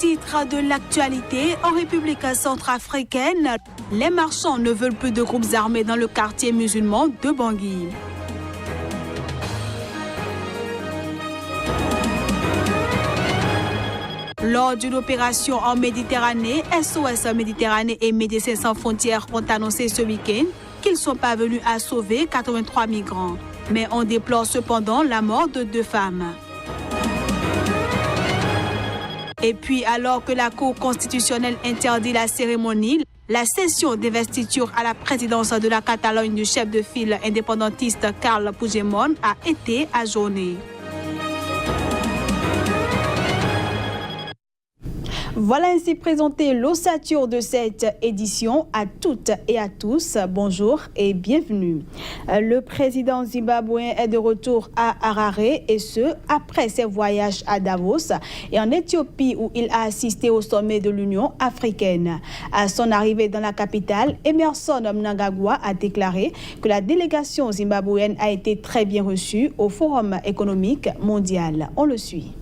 titre de l'actualité, en République centrafricaine, les marchands ne veulent plus de groupes armés dans le quartier musulman de Bangui. Lors d'une opération en Méditerranée, SOS Méditerranée et Médecins sans frontières ont annoncé ce week-end qu'ils sont parvenus à sauver 83 migrants. Mais on déplore cependant la mort de 2 femmes. Et puis, alors que la Cour constitutionnelle interdit la cérémonie, la session d'investiture à la présidence de la Catalogne du chef de file indépendantiste Carles Puigdemont a été ajournée. Voilà ainsi présenté l'ossature de cette édition. À toutes et à tous, bonjour et bienvenue. Le président zimbabwéen est de retour à Harare et ce, après ses voyages à Davos et en Éthiopie où il a assisté au sommet de l'Union africaine. À son arrivée dans la capitale, Emmerson Mnangagwa a déclaré que la délégation zimbabwéenne a été très bien reçue au Forum économique mondial. On le suit.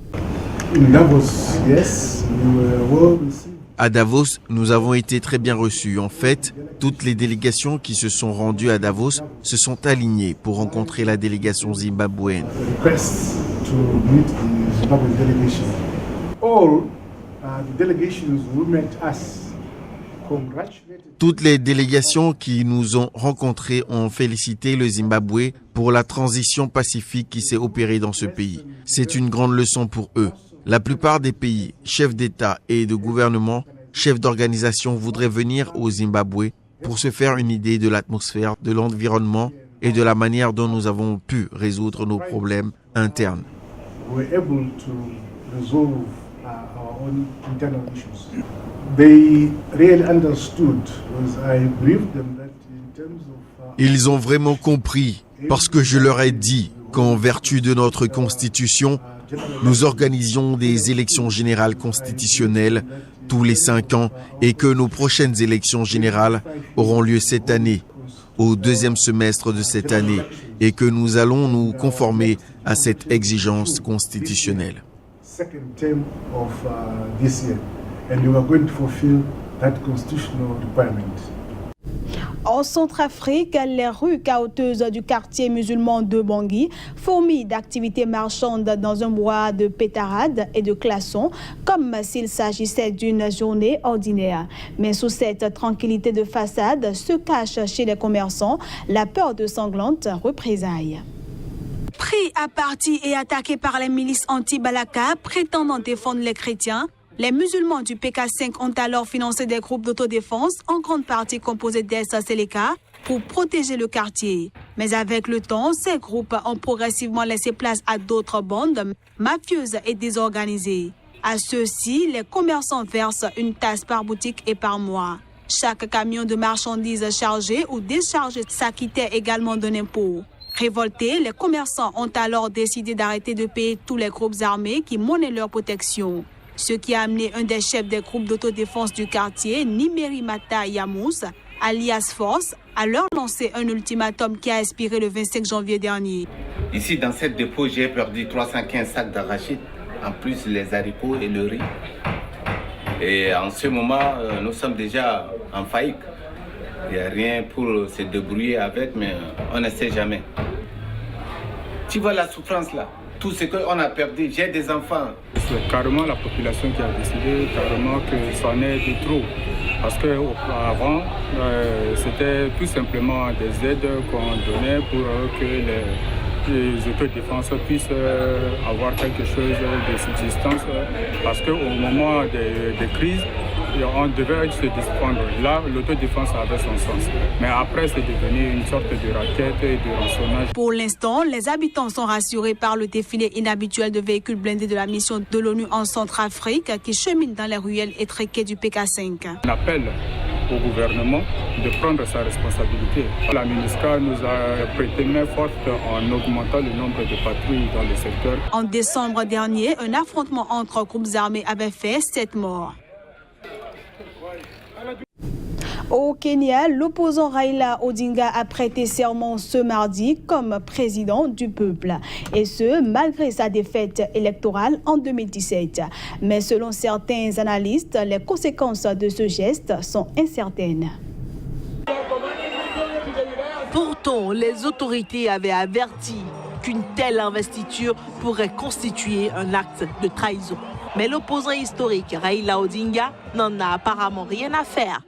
À Davos, nous avons été très bien reçus. En fait, toutes les délégations qui se sont rendues à Davos se sont alignées pour rencontrer la délégation zimbabwéenne. Toutes les délégations qui nous ont rencontrés ont félicité le Zimbabwe pour la transition pacifique qui s'est opérée dans ce pays. C'est une grande leçon pour eux. La plupart des pays, chefs d'État et de gouvernement, chefs d'organisation voudraient venir au Zimbabwe pour se faire une idée de l'atmosphère, de l'environnement et de la manière dont nous avons pu résoudre nos problèmes internes. Ils ont vraiment compris parce que je leur ai dit qu'en vertu de notre constitution, nous organisions des élections générales constitutionnelles tous les 5 ans et que nos prochaines élections générales auront lieu cette année, au 2e semestre de cette année, et que nous allons nous conformer à cette exigence constitutionnelle. En Centrafrique, les rues chaotiques du quartier musulman de Bangui fourmillent d'activités marchandes dans un brouhaha de pétarades et de klaxons, comme s'il s'agissait d'une journée ordinaire. Mais sous cette tranquillité de façade se cache chez les commerçants la peur de sanglantes représailles. Pris à partie et attaqués par les milices anti-Balaka prétendant défendre les chrétiens, les musulmans du PK5 ont alors financé des groupes d'autodéfense, en grande partie composés d'ex-Seleka, pour protéger le quartier. Mais avec le temps, ces groupes ont progressivement laissé place à d'autres bandes mafieuses et désorganisées. À ceux-ci, les commerçants versent une tasse par boutique et par mois. Chaque camion de marchandises chargé ou déchargé s'acquittait également d'un impôt. Révoltés, les commerçants ont alors décidé d'arrêter de payer tous les groupes armés qui monnaient leur protection. Ce qui a amené un des chefs des groupes d'autodéfense du quartier, Nimeri Mata Yamous, alias Force, à leur lancer un ultimatum qui a expiré le 25 janvier dernier. Ici, dans cette dépôt, j'ai perdu 315 sacs d'arachides, en plus les haricots et le riz. Et en ce moment, nous sommes déjà en faillite. Il n'y a rien pour se débrouiller avec, mais on ne sait jamais. Tu vois la souffrance là? Tout ce qu'on a perdu, j'ai des enfants. C'est carrément la population qui a décidé carrément que ça en est de trop. Parce qu'auparavant, c'était tout simplement des aides qu'on donnait pour que les autodéfenses puissent avoir quelque chose de subsistance. Parce qu'au moment des crises, on devait se défendre. Là, l'autodéfense avait son sens. Mais après, c'est devenu une sorte de raquette et de rançonnage. Pour l'instant, les habitants sont rassurés par le défilé inhabituel de véhicules blindés de la mission de l'ONU en Centrafrique qui cheminent dans les ruelles étriquées du PK5. On appelle au gouvernement de prendre sa responsabilité. La MINUSCA nous a prêté main forte en augmentant le nombre de patrouilles dans le secteur. En décembre dernier, un affrontement entre groupes armés avait fait 7 morts. Au Kenya, l'opposant Raila Odinga a prêté serment ce mardi comme président du peuple. Et ce, malgré sa défaite électorale en 2017. Mais selon certains analystes, les conséquences de ce geste sont incertaines. Pourtant, les autorités avaient averti qu'une telle investiture pourrait constituer un acte de trahison. Mais l'opposant historique Raila Odinga n'en a apparemment rien à faire.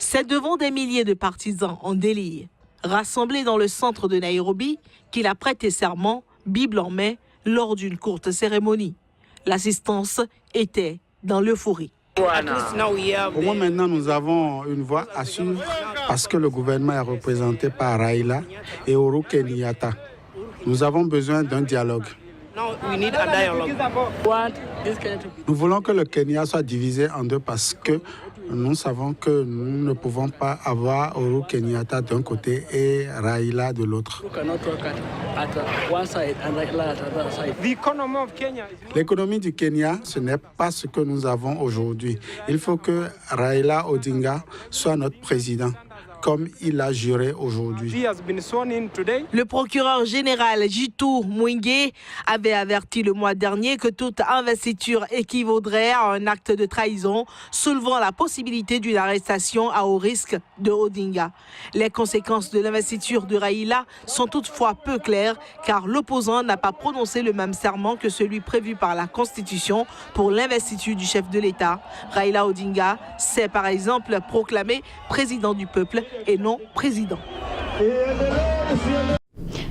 C'est devant des milliers de partisans en délire, rassemblés dans le centre de Nairobi, qu'il a prêté serment, Bible en main, lors d'une courte cérémonie. L'assistance était dans l'euphorie. Au moins maintenant, nous avons une voix à suivre parce que le gouvernement est représenté par Raila et Uhuru Kenyatta. Nous avons besoin d'un dialogue. Nous voulons que le Kenya soit divisé en deux parce que nous savons que nous ne pouvons pas avoir Uhuru Kenyatta d'un côté et Raila de l'autre. L'économie du Kenya, ce n'est pas ce que nous avons aujourd'hui. Il faut que Raila Odinga soit notre président, comme il a juré aujourd'hui. Le procureur général Jitu Mwinge avait averti le mois dernier que toute investiture équivaudrait à un acte de trahison, soulevant la possibilité d'une arrestation à haut risque de Odinga. Les conséquences de l'investiture de Raila sont toutefois peu claires, car l'opposant n'a pas prononcé le même serment que celui prévu par la Constitution pour l'investiture du chef de l'État. Raila Odinga s'est par exemple proclamé président du peuple et non président.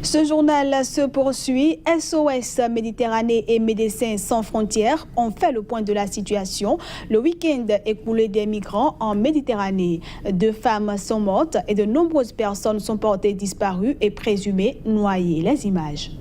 Ce journal se poursuit. SOS Méditerranée et Médecins sans frontières ont fait le point de la situation. Le week-end écoulé des migrants en Méditerranée. 2 femmes sont mortes et de nombreuses personnes sont portées disparues et présumées noyées. Les images.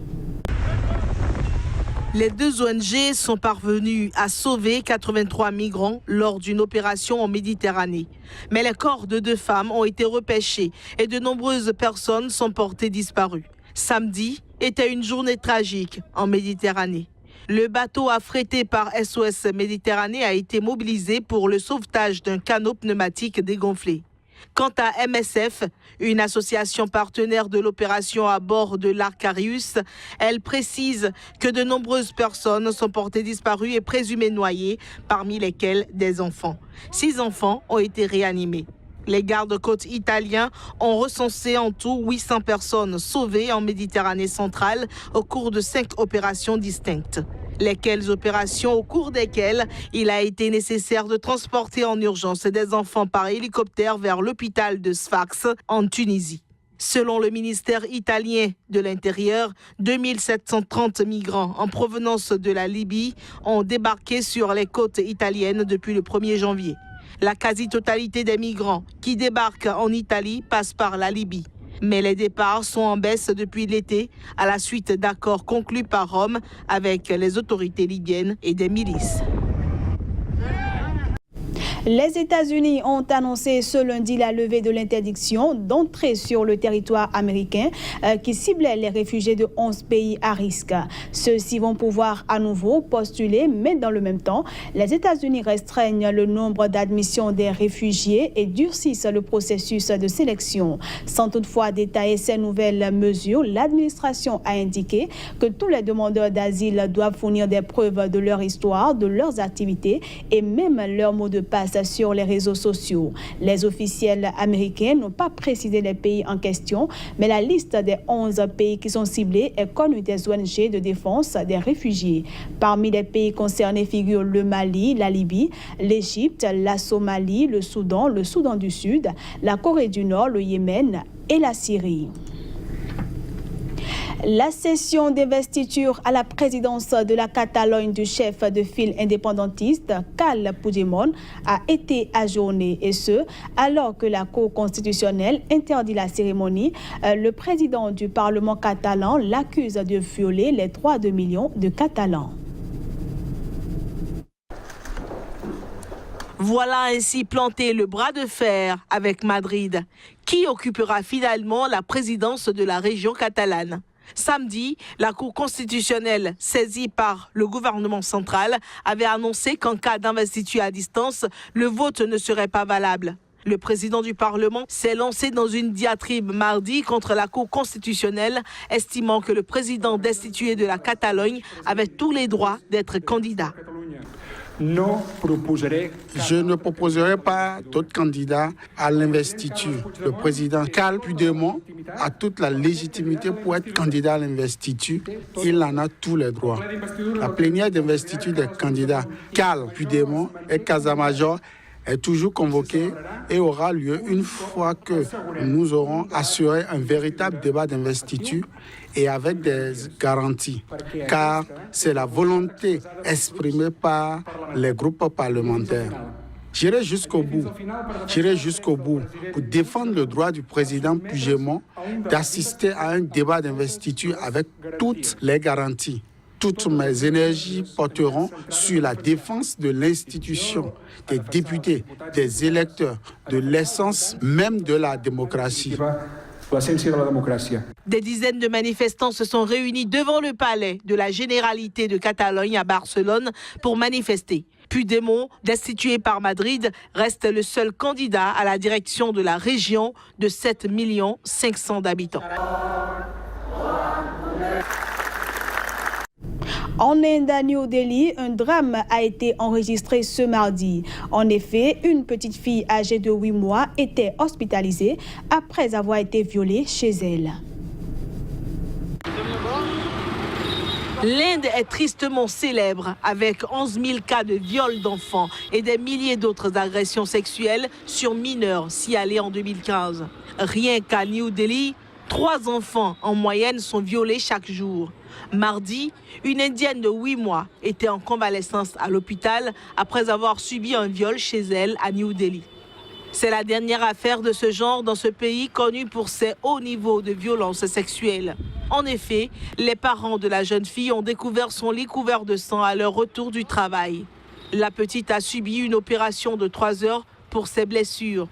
Les 2 ONG sont parvenues à sauver 83 migrants lors d'une opération en Méditerranée. Mais les corps de 2 femmes ont été repêchés et de nombreuses personnes sont portées disparues. Samedi était une journée tragique en Méditerranée. Le bateau affrété par SOS Méditerranée a été mobilisé pour le sauvetage d'un canot pneumatique dégonflé. Quant à MSF, une association partenaire de l'opération à bord de l'Arcarius, elle précise que de nombreuses personnes sont portées disparues et présumées noyées, parmi lesquelles des enfants. 6 enfants ont été réanimés. Les gardes-côtes italiens ont recensé en tout 800 personnes sauvées en Méditerranée centrale au cours de 5 opérations distinctes. Lesquelles opérations au cours desquelles il a été nécessaire de transporter en urgence des enfants par hélicoptère vers l'hôpital de Sfax en Tunisie. Selon le ministère italien de l'Intérieur, 2730 migrants en provenance de la Libye ont débarqué sur les côtes italiennes depuis le 1er janvier. La quasi-totalité des migrants qui débarquent en Italie passent par la Libye. Mais les départs sont en baisse depuis l'été à la suite d'accords conclus par Rome avec les autorités libyennes et des milices. Les États-Unis ont annoncé ce lundi la levée de l'interdiction d'entrer sur le territoire américain qui ciblait les réfugiés de 11 pays à risque. Ceux-ci vont pouvoir à nouveau postuler, mais dans le même temps, les États-Unis restreignent le nombre d'admissions des réfugiés et durcissent le processus de sélection. Sans toutefois détailler ces nouvelles mesures, l'administration a indiqué que tous les demandeurs d'asile doivent fournir des preuves de leur histoire, de leurs activités et même leur mot de passe sur les réseaux sociaux. Les officiels américains n'ont pas précisé les pays en question, mais la liste des 11 pays qui sont ciblés est connue des ONG de défense des réfugiés. Parmi les pays concernés figurent le Mali, la Libye, l'Égypte, la Somalie, le Soudan du Sud, la Corée du Nord, le Yémen et la Syrie. La session d'investiture à la présidence de la Catalogne du chef de file indépendantiste, Carles Puigdemont, a été ajournée, et ce, alors que la Cour constitutionnelle interdit la cérémonie. Le président du Parlement catalan l'accuse de violer les droits de millions de Catalans. Voilà ainsi planté le bras de fer avec Madrid, qui occupera finalement la présidence de la région catalane. Samedi, la Cour constitutionnelle, saisie par le gouvernement central, avait annoncé qu'en cas d'investiture à distance, le vote ne serait pas valable. Le président du Parlement s'est lancé dans une diatribe mardi contre la Cour constitutionnelle, estimant que le président destitué de la Catalogne avait tous les droits d'être candidat. Je ne proposerai pas d'autres candidats à l'investiture. Le président Karl Puigdemont a toute la légitimité pour être candidat à l'investiture. Il en a tous les droits. La plénière d'investiture des candidats Karl Puigdemont et Casamajor est toujours convoquée et aura lieu une fois que nous aurons assuré un véritable débat d'investiture et avec des garanties, car c'est la volonté exprimée par les groupes parlementaires. J'irai jusqu'au bout pour défendre le droit du président Puigdemont d'assister à un débat d'investiture avec toutes les garanties. Toutes mes énergies porteront sur la défense de l'institution, des députés, des électeurs, de l'essence même de la démocratie. Des dizaines de manifestants se sont réunis devant le palais de la Généralité de Catalogne à Barcelone pour manifester. Puigdemont, destitué par Madrid, reste le seul candidat à la direction de la région de 7 500 000 habitants. En Inde, à New Delhi, un drame a été enregistré ce mardi. En effet, une petite fille âgée de 8 mois était hospitalisée après avoir été violée chez elle. L'Inde est tristement célèbre avec 11 000 cas de viol d'enfants et des milliers d'autres agressions sexuelles sur mineurs signalées en 2015. Rien qu'à New Delhi, 3 enfants en moyenne sont violés chaque jour. Mardi, une Indienne de 8 mois était en convalescence à l'hôpital après avoir subi un viol chez elle à New Delhi. C'est la dernière affaire de ce genre dans ce pays connu pour ses hauts niveaux de violence sexuelle. En effet, les parents de la jeune fille ont découvert son lit couvert de sang à leur retour du travail. La petite a subi une opération de 3 heures pour ses blessures.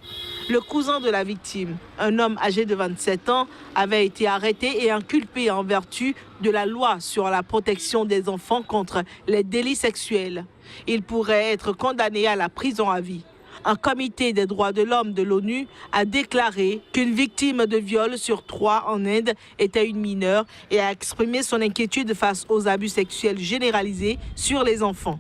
Le cousin de la victime, un homme âgé de 27 ans, avait été arrêté et inculpé en vertu de la loi sur la protection des enfants contre les délits sexuels. Il pourrait être condamné à la prison à vie. Un comité des droits de l'homme de l'ONU a déclaré qu'une victime de viol sur 3 en Inde était une mineure et a exprimé son inquiétude face aux abus sexuels généralisés sur les enfants.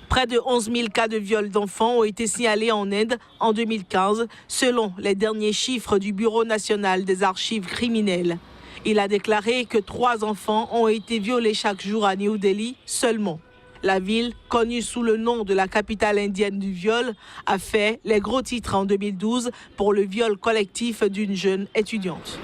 Près de 11 000 cas de viol d'enfants ont été signalés en Inde en 2015, selon les derniers chiffres du Bureau national des archives criminelles. Il a déclaré que 3 enfants ont été violés chaque jour à New Delhi seulement. La ville, connue sous le nom de la capitale indienne du viol, a fait les gros titres en 2012 pour le viol collectif d'une jeune étudiante.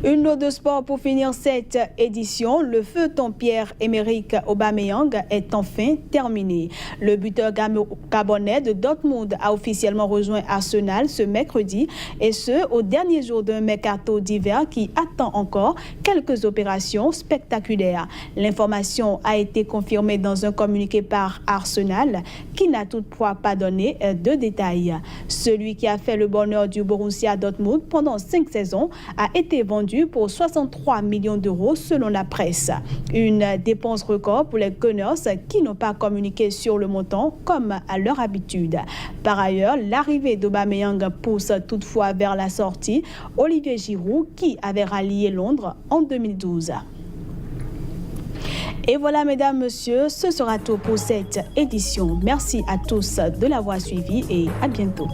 Une note de sport pour finir cette édition. Le feuilleton Pierre-Emerick Aubameyang est enfin terminé. Le buteur gabonais de Dortmund a officiellement rejoint Arsenal ce mercredi et ce, au dernier jour d'un mercato d'hiver qui attend encore quelques opérations spectaculaires. L'information a été confirmée dans un communiqué par Arsenal qui n'a toutefois pas donné de détails. Celui qui a fait le bonheur du Borussia Dortmund pendant 5 saisons a été vendu pour 63 millions d'euros selon la presse. Une dépense record pour les Gunners qui n'ont pas communiqué sur le montant comme à leur habitude. Par ailleurs, l'arrivée d'Aubameyang pousse toutefois vers la sortie Olivier Giroud qui avait rallié Londres en 2012. Et voilà, mesdames, messieurs, ce sera tout pour cette édition. Merci à tous de l'avoir suivi et à bientôt.